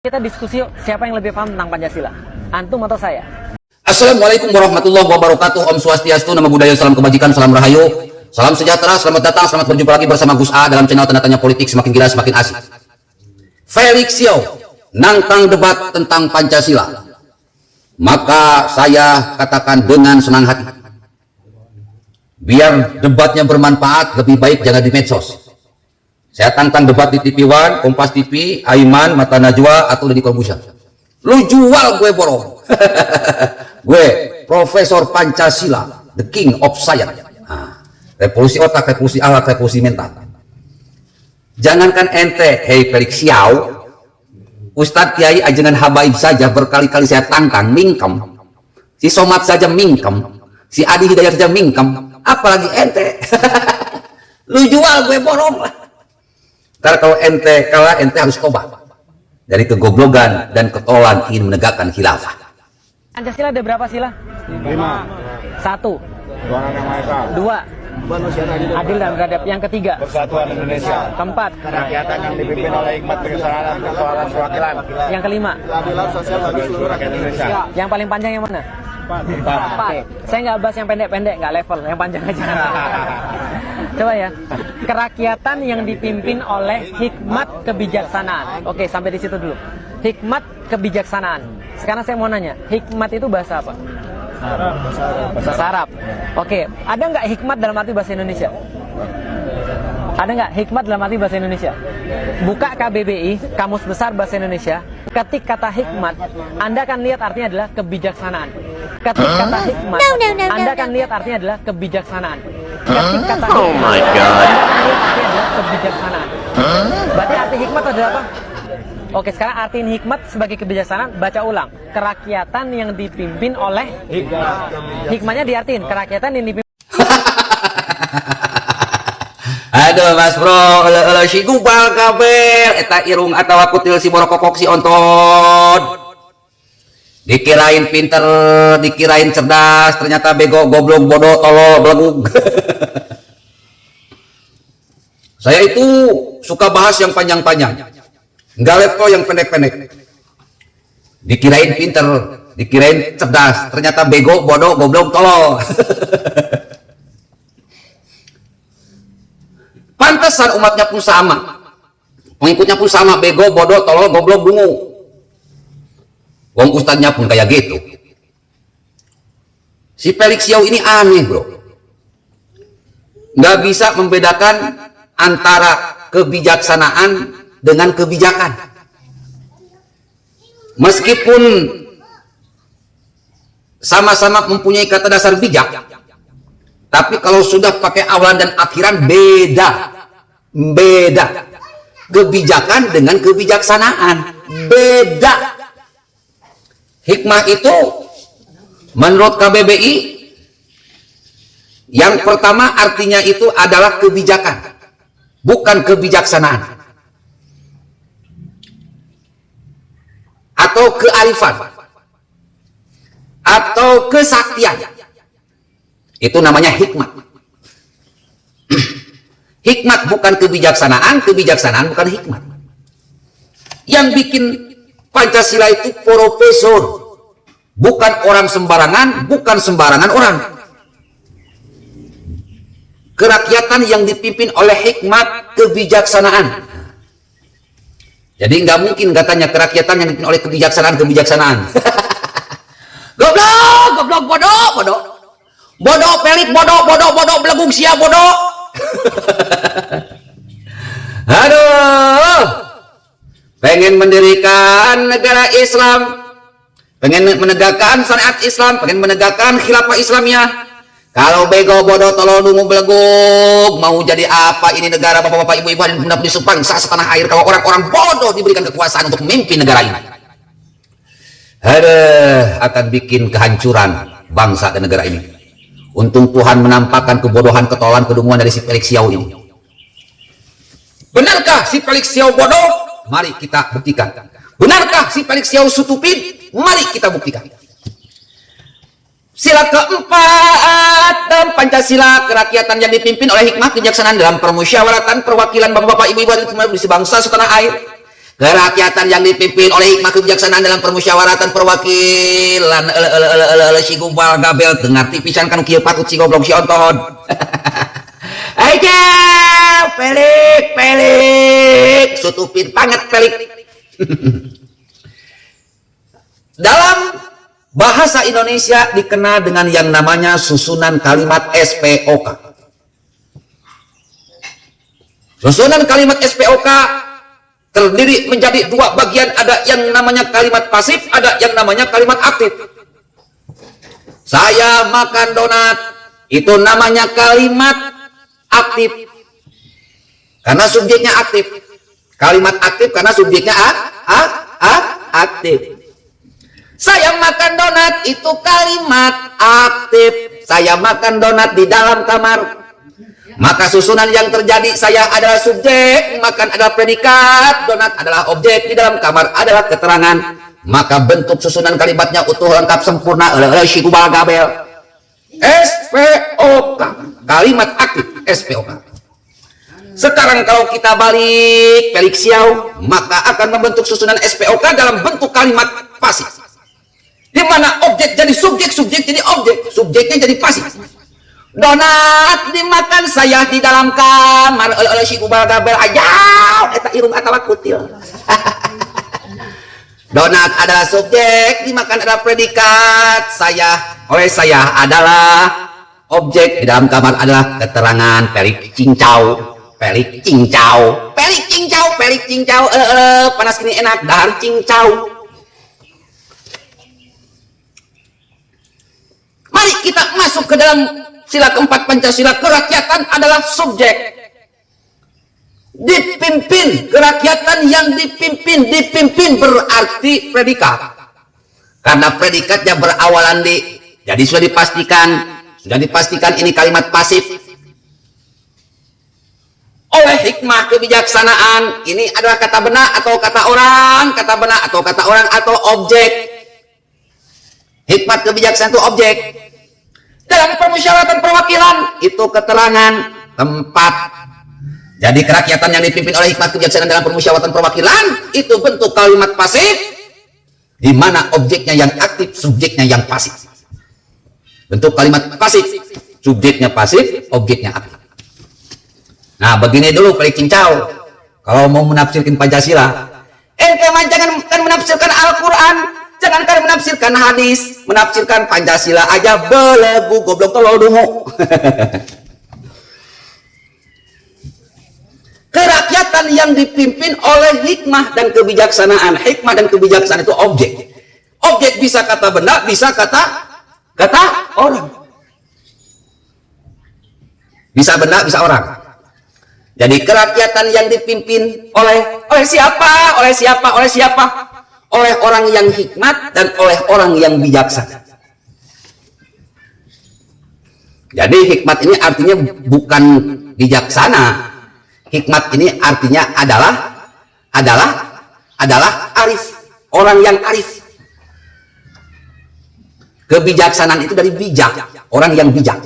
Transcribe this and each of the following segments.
Kita diskusi yuk, siapa yang lebih paham tentang Pancasila? Antum atau saya? Assalamualaikum warahmatullahi wabarakatuh. Om Swastiastu, Namo Buddhaya, salam kebajikan, salam rahayu, salam sejahtera, selamat datang, selamat berjumpa lagi bersama Gus A dalam channel Tanda Tanya Politik semakin gila semakin asik. Felix Xiao nantang debat tentang Pancasila. Maka saya katakan dengan senang hati, biar debatnya bermanfaat, lebih baik jangan di medsos. Saya tantang debat di TV One, Kompas TV, Aiman, Mata Najwa, atau Deddy Corbuzier. Lu jual gue borong. Gue Profesor Pancasila, the king of science. Nah, revolusi otak, revolusi alat, revolusi mental. Jangankan ente, hei Felix Xiao, Ustadz Kiai ajengan habaib saja berkali-kali saya tantang, mingkem. Si Somad saja mingkem, si Adi Hidayat saja mingkem, apalagi ente. Lu jual gue borong lah. Karena kalau ente kalah, ente harus tobat dari kegoblogan dan ketololan ingin menegakkan khilafah. Pancasila ada berapa sila? 5. 1, Tuhan Yang Maha Esa. 2, adil dan beradab. Yang ketiga, Persatuan Indonesia. 4, Kerakyatan yang dipimpin oleh hikmat kebesaran dan persoalan perwakilan. yang kelima, Keadilan sosial bagi seluruh rakyat Indonesia. yang paling panjang yang mana? 4. Saya nggak bahas yang pendek-pendek, nggak level, yang panjang aja. Coba ya, kerakyatan yang dipimpin oleh hikmat kebijaksanaan. Oke, sampai di situ dulu. Hikmat kebijaksanaan. Sekarang saya mau nanya, hikmat itu bahasa apa? Bahasa Arab. Oke, ada nggak hikmat dalam arti bahasa Indonesia? Ada nggak hikmat dalam arti bahasa Indonesia? Buka KBBI, Kamus Besar Bahasa Indonesia. Ketik kata hikmat, Anda akan lihat artinya adalah kebijaksanaan. Ketik kata hikmat, Anda akan lihat artinya adalah kebijaksanaan. Ketik kata hikmat, Oh my God. artinya adalah kebijaksanaan. Berarti arti hikmat adalah apa? Oke, sekarang artiin hikmat sebagai kebijaksanaan, baca ulang. Kerakyatan yang dipimpin oleh hikmatnya diartiin, kerakyatan yang dipimpin. Aduh Mas Bro, elo si gubal kabel, eta irung atawa kutil si borokokok si onton. Dikirain pinter, dikirain cerdas, ternyata bego, goblok, bodoh, tolol, belegug. Saya itu suka bahas yang panjang-panjang, nggak level yang pendek-pendek. Dikirain pinter, dikirain cerdas, ternyata bego, bodoh, goblok, tolol. Pantesan umatnya pun sama, pengikutnya pun sama, bego, bodoh, tolol, goblok, dungu. Wong ustadznya pun kayak gitu. Si Felix Xiao ini aneh bro, nggak bisa membedakan antara kebijaksanaan dengan kebijakan. Meskipun sama-sama mempunyai kata dasar bijak, tapi kalau sudah pakai awalan dan akhiran beda. Kebijakan dengan kebijaksanaan beda. Hikmah itu menurut KBBI yang pertama artinya itu adalah kebijakan, bukan kebijaksanaan atau kearifan atau kesaktian. Itu namanya hikmat. Hikmat bukan kebijaksanaan, kebijaksanaan bukan hikmat. Yang bikin Pancasila itu profesor, bukan orang sembarangan, bukan sembarangan orang. Kerakyatan yang dipimpin oleh hikmat kebijaksanaan. Jadi nggak mungkin katanya kerakyatan yang dipimpin oleh kebijaksanaan. Goblok, goblok, bodoh, bodoh. Bodoh, pelit, bodoh, belegung, sia, bodoh. Aduh, pengen mendirikan negara Islam, pengen menegakkan syariat Islam, pengen menegakkan khilafah Islamiyah. Kalau bego, bodoh, tolol, dungu, belegung, mau jadi apa ini negara bapak-bapak, ibu-ibu dan bunda-bunda sebangsa setanah air kalau orang-orang bodoh diberikan kekuasaan untuk memimpin negara ini? Aduh, akan bikin kehancuran bangsa dan negara ini. Untung Tuhan menampakkan kebodohan, ketololan, kedunguan dari si Felix Xiao ini. Benarkah si Felix Xiao bodoh? Mari kita buktikan. Benarkah si Felix Xiao stupid? Mari kita buktikan. Sila keempat dalam Pancasila, kerakyatan yang dipimpin oleh hikmat kebijaksanaan dalam permusyawaratan perwakilan bapak-bapak, ibu-ibu dan sebangsa setanah air. Kerakyatan yang dipimpin oleh hikmah kebijaksanaan dalam permusyawaratan perwakilan si gumbal gabel dengar tipisan kan kieu patut si goblok si onton. Aja pelik sutupin banget pelik. Dalam bahasa Indonesia dikenal dengan yang namanya susunan kalimat SPOK. Susunan kalimat SPOK terdiri menjadi dua bagian, ada yang namanya kalimat pasif, ada yang namanya kalimat aktif. Saya makan donat, itu namanya kalimat aktif karena subjeknya aktif. Kalimat aktif karena subjeknya aktif. Saya makan donat, itu kalimat aktif. Saya makan donat di dalam kamar. Maka susunan yang terjadi, saya adalah subjek, makan adalah predikat, donat adalah objek, di dalam kamar adalah keterangan. Maka bentuk susunan kalimatnya utuh, lengkap, sempurna. Si gumbal gabel. SPOK, kalimat aktif SPOK. Sekarang kalau kita balik pelik siau, maka akan membentuk susunan SPOK dalam bentuk kalimat pasif, di mana objek jadi subjek, subjek jadi objek, subjeknya jadi pasif. Donat dimakan saya di dalam kamar oleh si gumbal gabel aja eta irung atawa kutil. Donat adalah subjek, dimakan adalah predikat, oleh saya adalah objek, di dalam kamar adalah keterangan. Pelik cincau panas gini enak dahar cincau. Mari kita masuk ke dalam sila keempat Pancasila. Kerakyatan adalah subjek, dipimpin. Kerakyatan yang dipimpin berarti predikat, karena predikatnya berawalan di. Jadi sudah dipastikan ini kalimat pasif. Oleh hikmah kebijaksanaan, ini adalah kata benar atau kata orang, atau objek. Hikmat kebijaksanaan itu objek. Dalam permusyawaratan perwakilan itu keterangan, tempat. Jadi kerakyatan yang dipimpin oleh hikmat kebijaksanaan dalam permusyawaratan perwakilan itu bentuk kalimat pasif, di mana objeknya yang aktif, subjeknya yang pasif. Bentuk kalimat pasif, subjeknya pasif, objeknya aktif. Nah, begini dulu pelik cincau. Kalau mau menafsirkan Pancasila, ente jangan menafsirkan Al-Quran, jangankan menafsirkan hadis, menafsirkan Pancasila aja belegu goblok tolol dungu. Kerakyatan yang dipimpin oleh hikmah dan kebijaksanaan. Hikmah dan kebijaksanaan itu objek. Objek bisa kata benda, bisa kata orang. Bisa benda, bisa orang. Jadi kerakyatan yang dipimpin oleh siapa? Oleh orang yang hikmat dan oleh orang yang bijaksana. Jadi hikmat ini artinya bukan bijaksana. Hikmat ini artinya adalah arif, orang yang arif. Kebijaksanaan itu dari bijak, orang yang bijak.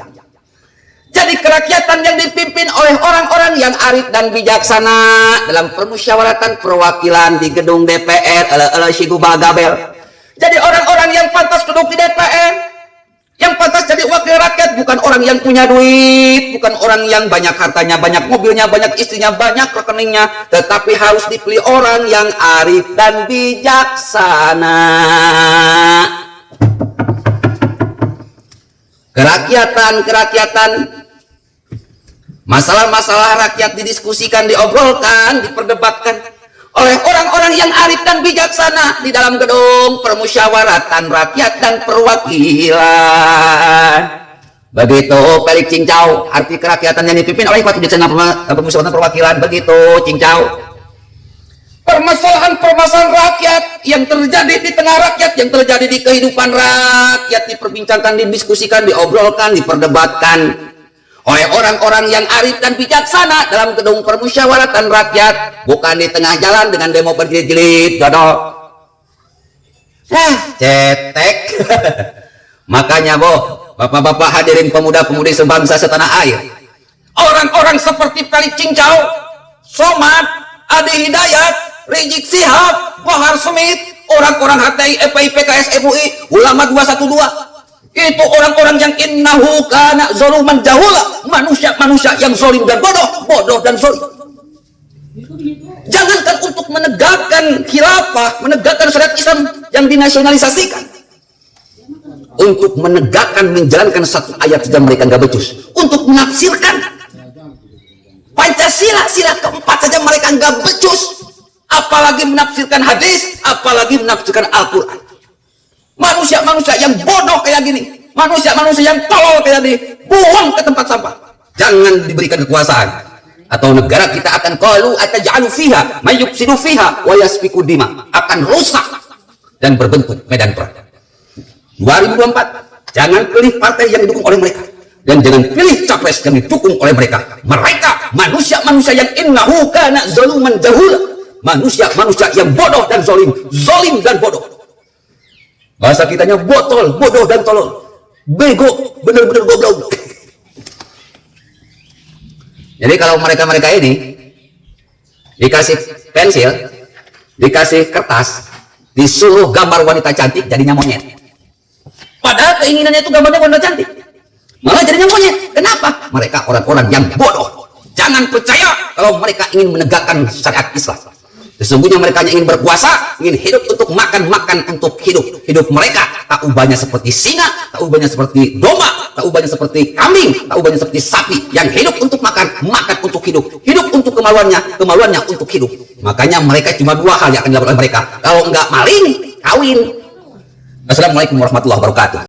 Jadi kerakyatan yang dipimpin oleh orang-orang yang arif dan bijaksana dalam permusyawaratan perwakilan di gedung DPR si gumbal gabel. Jadi orang-orang yang pantas duduk di DPR, yang pantas jadi wakil rakyat, bukan orang yang punya duit, bukan orang yang banyak hartanya, banyak mobilnya, banyak istrinya, banyak rekeningnya, tetapi harus dipilih orang yang arif dan bijaksana. Kerakyatan, masalah-masalah rakyat didiskusikan, diobrolkan, diperdebatkan oleh orang-orang yang arif dan bijaksana di dalam gedung permusyawaratan rakyat dan perwakilan. Begitu pelik cincau, arti kerakyatan yang dipimpin oleh kebijaksanaan permusyawaratan perwakilan. Begitu cincau. Permasalahan-permasalahan rakyat yang terjadi di tengah rakyat, yang terjadi di kehidupan rakyat, diperbincangkan, didiskusikan, diobrolkan, diperdebatkan oleh orang-orang yang arif dan bijaksana dalam gedung permusyawaratan rakyat, bukan di tengah jalan dengan demo berjilid-jilid jodoh. Cetek. Makanya bapak-bapak hadirin pemuda-pemudi sebangsa setanah air, orang-orang seperti pelik cincau, Somad, Adi Hidayat, Rizik Sihab, Bahar Smith, orang-orang HTI, FPI, PKS, MUI, ulama 212. Itu orang-orang yang innahu kana zaluman jahula, manusia-manusia yang zalim dan bodoh dan zalim. Jangankan untuk menegakkan khilafah, menegakkan syariat Islam yang dinasionalisasikan, untuk menegakkan, menjalankan satu ayat saja mereka nggak becus. Untuk menafsirkan Pancasila, sila keempat saja mereka nggak becus. Apalagi menafsirkan hadis, apalagi menafsirkan Al-Quran. Manusia-manusia yang bodoh kayak gini, manusia-manusia yang tolol kayak gini, buang ke tempat sampah. Jangan diberikan kekuasaan, atau negara kita akan qalu ataj'alu fiha may yufsidu fiha wa yasfiku dima, akan rusak dan berbentuk medan perang. 2024 jangan pilih partai yang didukung oleh mereka, dan jangan pilih capres yang didukung oleh mereka. Mereka manusia-manusia yang innahu kana zaluman jahula, manusia-manusia yang bodoh dan zalim dan bodoh. Bahasa kitanya botol, bodoh dan tolol, bego, bener-bener goblok. Jadi kalau mereka-mereka ini dikasih pensil, dikasih kertas, disuruh gambar wanita cantik, jadinya monyet. Padahal keinginannya itu gambarnya wanita cantik, malah jadinya monyet. Kenapa? Mereka orang-orang yang bodoh. Jangan percaya kalau mereka ingin menegakkan syariat Islam. Sesungguhnya mereka ingin berkuasa, ingin hidup untuk makan untuk hidup. Hidup mereka tak ubahnya seperti singa, tak ubahnya seperti domba, tak ubahnya seperti kambing, tak ubahnya seperti sapi yang hidup untuk makan untuk hidup untuk kemaluannya untuk hidup. Makanya mereka cuma dua hal yang akan dilakukan oleh mereka. Kalau enggak maling, kawin. Assalamualaikum warahmatullahi wabarakatuh.